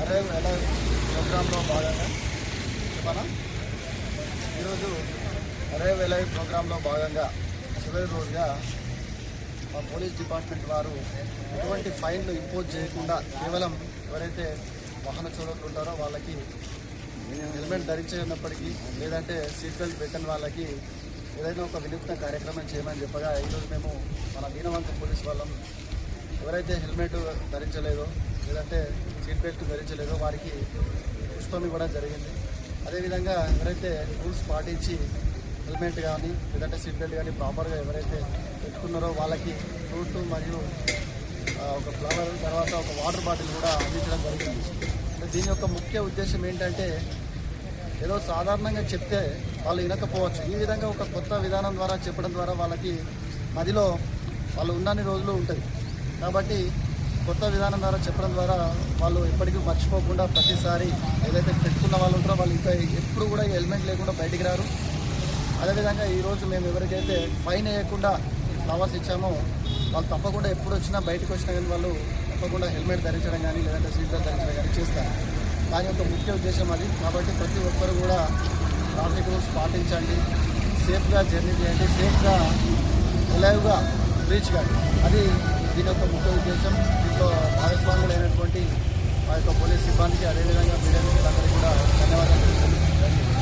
Arrive alive ప్రోగ్రాంలో భాగంగా చెప్పనా ఈరోజు అరైవ్ అలైవ్ ప్రోగ్రాంలో భాగంగా చివరి రోజుగా మా పోలీస్ డిపార్ట్మెంట్ వారు ఎటువంటి ఫైన్లు ఇంపోజ్ చేయకుండా కేవలం ఎవరైతే వాహన చోదకులు ఉంటారో వాళ్ళకి హెల్మెట్ ధరించినప్పటికీ లేదంటే సీట్ బెల్ట్ పెట్టని వాళ్ళకి ఏదైనా ఒక వినూత్న కార్యక్రమం చేయమని చెప్పగా ఈరోజు మేము మన దీనవంత పోలీస్ వాళ్ళం ఎవరైతే హెల్మెట్ ధరించలేదో లేదంటే సీట్ బెల్ట్ ధరించలేదో వారికి పుష్పం ఇవ్వడం జరిగింది. అదేవిధంగా ఎవరైతే రూల్స్ పాటించి హెల్మెట్ కానీ లేదంటే సీట్ బెల్ట్ కానీ ప్రాపర్గా ఎవరైతే పెట్టుకున్నారో వాళ్ళకి ఫ్రూట్ మరియు ఒక ఫ్లవర్ తర్వాత ఒక వాటర్ బాటిల్ కూడా అందించడం జరిగింది. దీని యొక్క ముఖ్య ఉద్దేశం ఏంటంటే ఏదో సాధారణంగా చెప్తే వాళ్ళు వినకపోవచ్చు. ఈ విధంగా ఒక కొత్త విధానం ద్వారా చెప్పడం ద్వారా వాళ్ళకి మదిలో వాళ్ళు ఉన్నన్ని రోజులు ఉంటుంది కాబట్టి కొత్త విధానం ద్వారా చెప్పడం ద్వారా వాళ్ళు ఎప్పటికీ మర్చిపోకుండా ప్రతిసారి ఏదైతే పెట్టుకున్న వాళ్ళు ఉంటారో వాళ్ళు ఇంకా ఎప్పుడు కూడా హెల్మెట్ లేకుండా బయటికి రారు. అదేవిధంగా ఈరోజు మేము ఎవరికైతే ఫైన్ వేయకుండా ఫ్లవర్స్ ఇచ్చామో వాళ్ళు తప్పకుండా ఎప్పుడు వచ్చినా బయటకు వచ్చినా కానీ వాళ్ళు తప్పకుండా హెల్మెట్ ధరించడం కానీ లేదంటే సీట్ బెల్ట్ ధరించడం కానీ చేస్తారు. దాని యొక్క ముఖ్య ఉద్దేశం అది. కాబట్టి ప్రతి ఒక్కరు కూడా ట్రాఫిక్ రూల్స్ పాటించండి, సేఫ్గా జర్నీ చేయండి, సేఫ్గా లైవ్గా రీచ్ కాదు. అది దీని యొక్క ముఖ్య ఉద్దేశం. దీంట్లో భాగస్వాములైనటువంటి మా యొక్క పోలీస్ సిబ్బందికి అదేవిధంగా మీడియా మిత్రులందరికీ కూడా ధన్యవాదాలు తెలుపుతున్నాను.